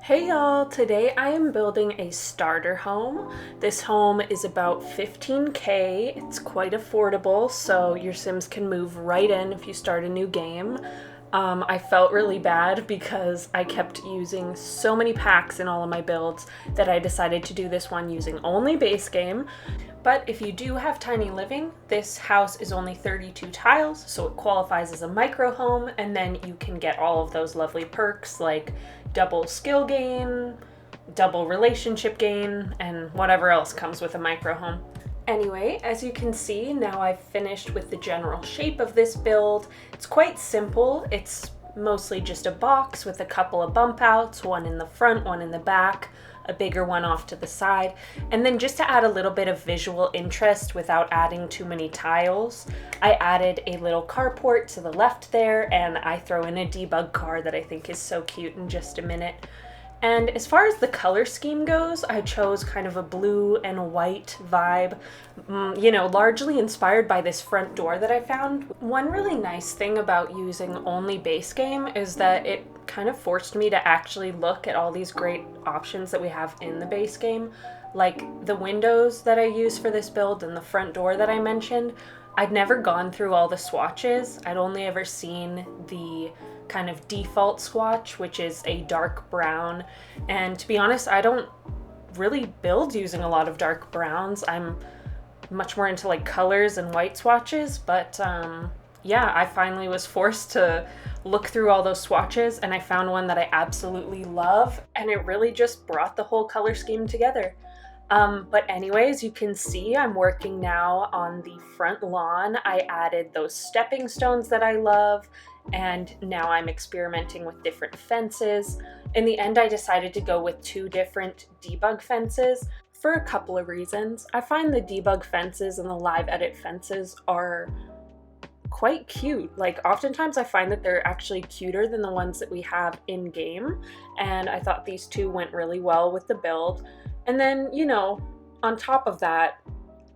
Hey y'all, today I am building a starter home. This home is about 15K. It's quite affordable, so your Sims can move right in if you start a new game. I felt really bad because I kept using so many packs in all of my builds that I decided to do this one using only base game. But if you do have tiny living, this house is only 32 tiles, so it qualifies as a micro home, and then you can get all of those lovely perks like double skill gain, double relationship gain, and whatever else comes with a micro home. Anyway, as you can see, now I've finished with the general shape of this build. It's quite simple. It's mostly just a box with a couple of bump outs, one in the front, one in the back, a bigger one off to the side. And then just to add a little bit of visual interest without adding too many tiles, I added a little carport to the left there, and I throw in a debug car that I think is so cute in just a minute. And as far as the color scheme goes, I chose kind of a blue and white vibe, largely inspired by this front door that I found. One really nice thing about using only base game is that it kind of forced me to actually look at all these great options that we have in the base game. Like the windows that I use for this build and the front door that I mentioned, I'd never gone through all the swatches. I'd only ever seen the kind of default swatch, which is a dark brown. And to be honest, I don't really build using a lot of dark browns. I'm much more into like colors and white swatches, but yeah, I finally was forced to look through all those swatches and I found one that I absolutely love, and it really just brought the whole color scheme together. But anyways, you can see I'm working now on the front lawn. I added those stepping stones that I love, and now I'm experimenting with different fences. In the end, I decided to go with two different debug fences for a couple of reasons. I find the debug fences and the live edit fences are quite cute. Like oftentimes I find that they're actually cuter than the ones that we have in game, and I thought these two went really well with the build. And then, on top of that,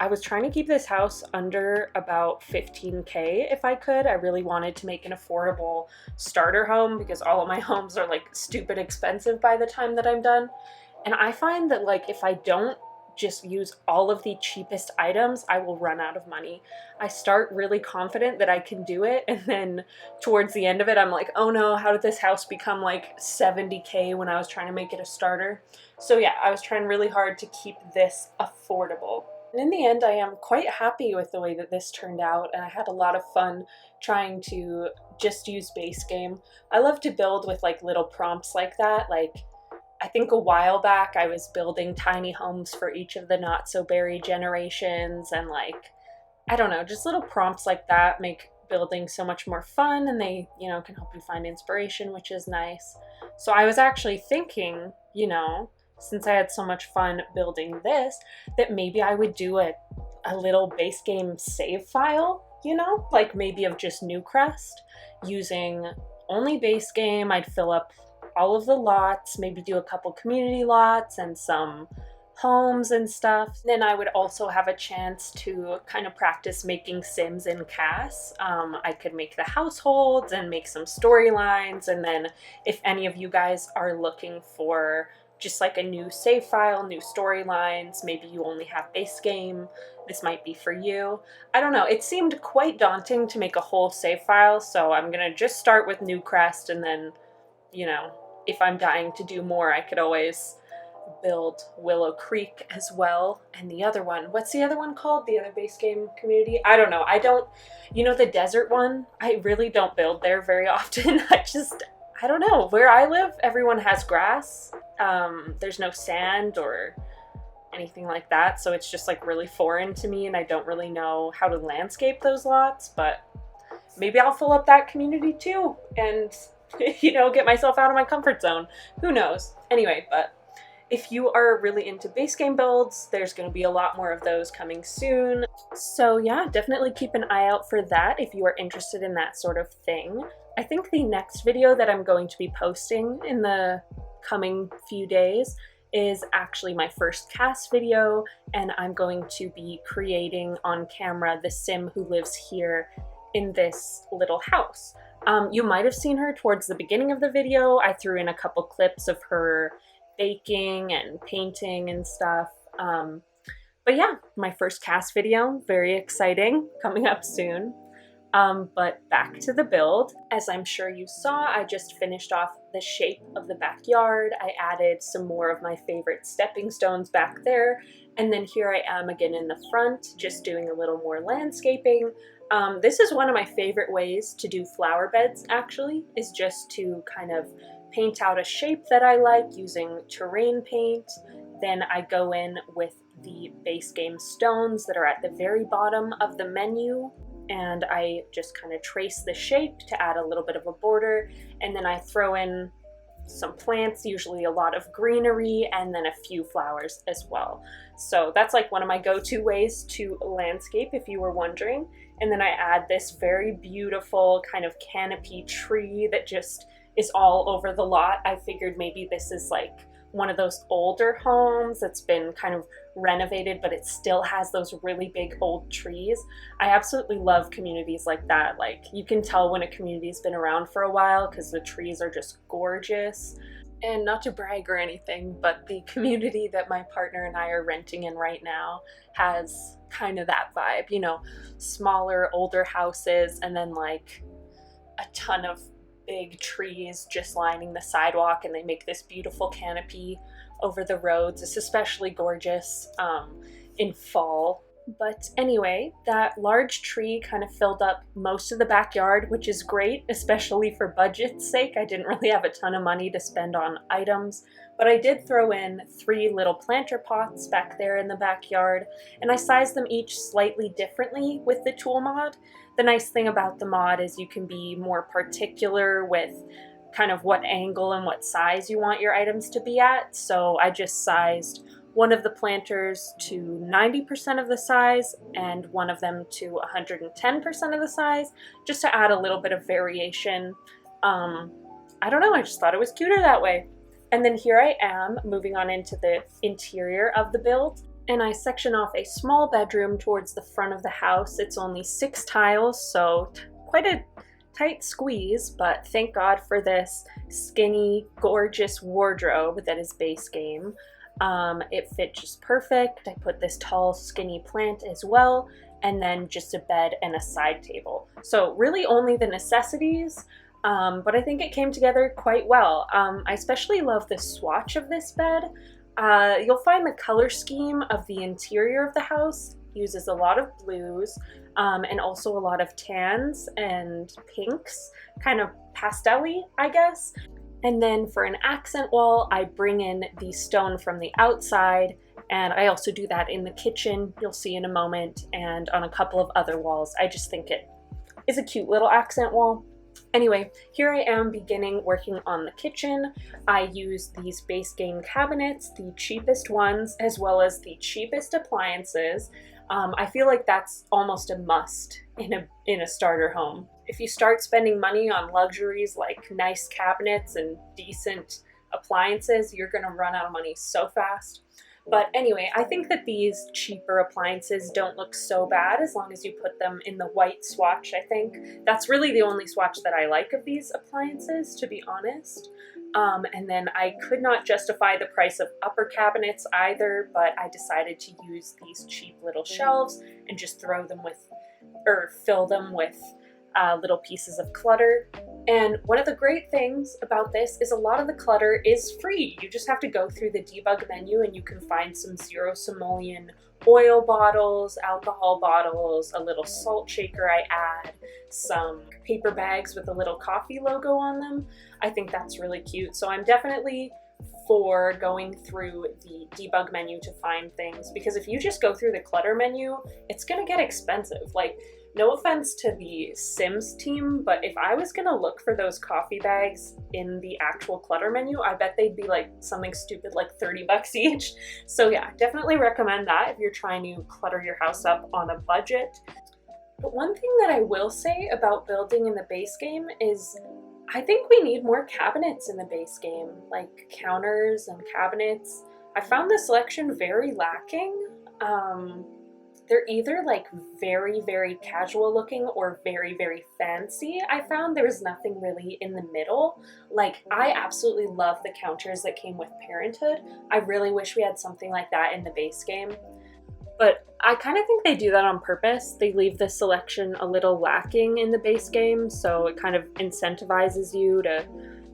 I was trying to keep this house under about 15K if I could. I really wanted to make an affordable starter home because all of my homes are like stupid expensive by the time that I'm done. And I find that like if I don't just use all of the cheapest items, I will run out of money. I start really confident that I can do it, and then towards the end of it, I'm like, oh no, how did this house become like 70K when I was trying to make it a starter? So yeah, I was trying really hard to keep this affordable. And in the end, I am quite happy with the way that this turned out, and I had a lot of fun trying to just use base game. I love to build with like little prompts like that. Like I think a while back I was building tiny homes for each of the not so berry generations, and like, I don't know, just little prompts like that make building so much more fun, and they, can help you find inspiration, which is nice. So I was actually thinking, since I had so much fun building this, that maybe I would do a little base game save file, like maybe of just Newcrest using only base game. I'd fill up all of the lots, maybe do a couple community lots and some homes and stuff. Then I would also have a chance to kind of practice making Sims in CAS. I could make the households and make some storylines, and then if any of you guys are looking for just like a new save file, new storylines, maybe you only have base game, this might be for you. I don't know, it seemed quite daunting to make a whole save file, so I'm gonna just start with Newcrest, and then, if I'm dying to do more, I could always build Willow Creek as well. And the other one, what's the other one called? The other base game community? I don't know. The desert one, I really don't build there very often. I don't know. Where I live, everyone has grass. There's no sand or anything like that. So it's just like really foreign to me, and I don't really know how to landscape those lots, but maybe I'll fill up that community too and get myself out of my comfort zone. Who knows? Anyway, but if you are really into base game builds, there's going to be a lot more of those coming soon. So yeah, definitely keep an eye out for that if you are interested in that sort of thing. I think the next video that I'm going to be posting in the coming few days is actually my first cast video, and I'm going to be creating on camera the sim who lives here in this little house. You might have seen her towards the beginning of the video. I threw in a couple clips of her baking and painting and stuff. But yeah, my first cast video, very exciting, coming up soon. But back to the build. As I'm sure you saw, I just finished off the shape of the backyard. I added some more of my favorite stepping stones back there. And then here I am again in the front, just doing a little more landscaping. This is one of my favorite ways to do flower beds, actually, is just to kind of paint out a shape that I like using terrain paint. Then I go in with the base game stones that are at the very bottom of the menu, and I just kind of trace the shape to add a little bit of a border, and then I throw in some plants, usually a lot of greenery, and then a few flowers as well. So that's like one of my go-to ways to landscape, if you were wondering. And then I add this very beautiful kind of canopy tree that just is all over the lot. I figured maybe this is like one of those older homes that's been kind of renovated, but it still has those really big old trees. I absolutely love communities like that. Like, you can tell when a community's been around for a while because the trees are just gorgeous. And not to brag or anything, but the community that my partner and I are renting in right now has kind of that vibe, you know, smaller, older houses, and then like a ton of big trees just lining the sidewalk, and they make this beautiful canopy over the roads. It's especially gorgeous in fall. But anyway, that large tree kind of filled up most of the backyard, which is great, especially for budget's sake. I didn't really have a ton of money to spend on items, but I did throw in 3 little planter pots back there in the backyard, and I sized them each slightly differently with the tool mod. The nice thing about the mod is you can be more particular with kind of what angle and what size you want your items to be at. So I just sized one of the planters to 90% of the size and one of them to 110% of the size, just to add a little bit of variation. I don't know, I just thought it was cuter that way. And then here I am moving on into the interior of the build. And I section off a small bedroom towards the front of the house. It's only 6 tiles, so quite a tight squeeze, but thank God for this skinny, gorgeous wardrobe that is base game. It fit just perfect. I put this tall, skinny plant as well, and then just a bed and a side table. So really only the necessities, but I think it came together quite well. I especially love the swatch of this bed. You'll find the color scheme of the interior of the house uses a lot of blues, and also a lot of tans and pinks, kind of pastel-y, I guess. And then for an accent wall, I bring in the stone from the outside, and I also do that in the kitchen, you'll see in a moment, and on a couple of other walls. I just think it is a cute little accent wall. Anyway, here I am beginning working on the kitchen. I use these base game cabinets, the cheapest ones, as well as the cheapest appliances. I feel like that's almost a must in a starter home. If you start spending money on luxuries like nice cabinets and decent appliances, you're gonna run out of money so fast. But anyway, I think that these cheaper appliances don't look so bad as long as you put them in the white swatch, I think. That's really the only swatch that I like of these appliances, to be honest. And then I could not justify the price of upper cabinets either, but I decided to use these cheap little shelves and just throw them with, or fill them with little pieces of clutter. And one of the great things about this is a lot of the clutter is free. You just have to go through the debug menu and you can find some zero simoleon oil bottles, alcohol bottles, a little salt shaker I add, some paper bags with a little coffee logo on them. I think that's really cute. So I'm definitely for going through the debug menu to find things, because if you just go through the clutter menu, it's gonna get expensive. Like, no offense to the Sims team, but if I was gonna look for those coffee bags in the actual clutter menu, I bet they'd be like something stupid like 30 bucks each. So yeah, definitely recommend that if you're trying to clutter your house up on a budget. But one thing that I will say about building in the base game is I think we need more cabinets in the base game, like counters and cabinets. I found the selection very lacking. They're either like very, very casual looking or very, very fancy. I found there was nothing really in the middle. Like, I absolutely love the counters that came with Parenthood. I really wish we had something like that in the base game. But I kind of think they do that on purpose. They leave the selection a little lacking in the base game, so it kind of incentivizes you to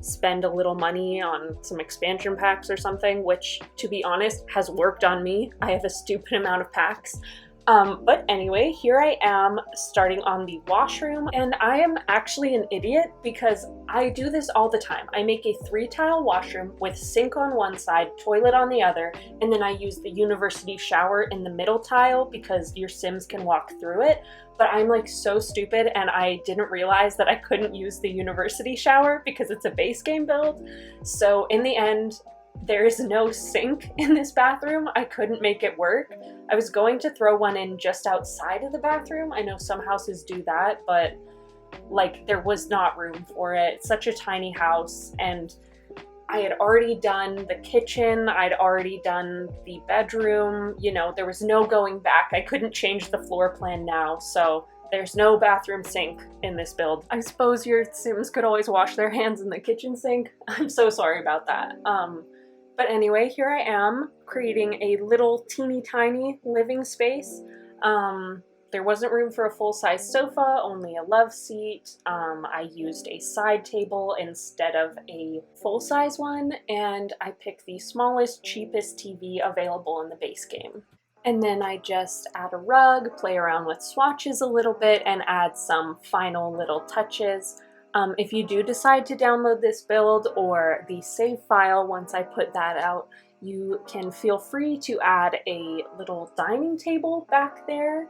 spend a little money on some expansion packs or something, which, to be honest, has worked on me. I have a stupid amount of packs. But anyway, here I am starting on the washroom, and I am actually an idiot because I do this all the time. I make a 3-tile washroom with sink on one side, toilet on the other, and then I use the university shower in the middle tile because your Sims can walk through it. But I'm like so stupid and I didn't realize that I couldn't use the university shower because it's a base game build. So in the end, there is no sink in this bathroom. I couldn't make it work. I was going to throw one in just outside of the bathroom. I know some houses do that, but like there was not room for it. It's such a tiny house, and I had already done the kitchen, I'd already done the bedroom, you know, there was no going back. I couldn't change the floor plan now, so there's no bathroom sink in this build. I suppose your Sims could always wash their hands in the kitchen sink. I'm so sorry about that. But anyway, here I am creating a little teeny tiny living space. There wasn't room for a full-size sofa, only a love seat. I used a side table instead of a full-size one, and I picked the smallest, cheapest TV available in the base game. And then I just add a rug, play around with swatches a little bit, and add some final little touches. If you do decide to download this build or the save file once I put that out, you can feel free to add a little dining table back there.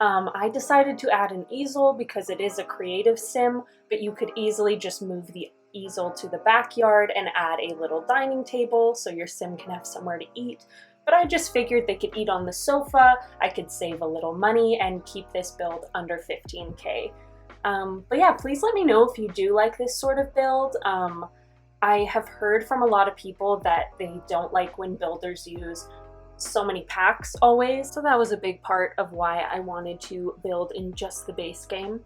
I decided to add an easel because it is a creative sim, but you could easily just move the easel to the backyard and add a little dining table so your sim can have somewhere to eat. But I just figured they could eat on the sofa, I could save a little money, and keep this build under 15K. But yeah, please let me know if you do like this sort of build. I have heard from a lot of people that they don't like when builders use so many packs always, so that was a big part of why I wanted to build in just the base game.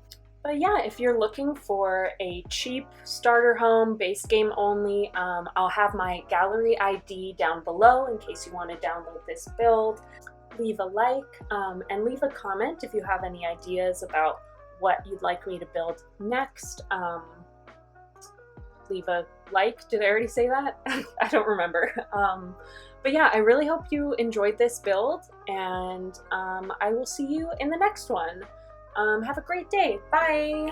But yeah, if you're looking for a cheap starter home, base game only, I'll have my gallery ID down below in case you want to download this build. Leave a like and leave a comment if you have any ideas about what you'd like me to build next. Leave a like. Did I already say that? I don't remember. But yeah, I really hope you enjoyed this build, and I will see you in the next one. Have a great day. Bye!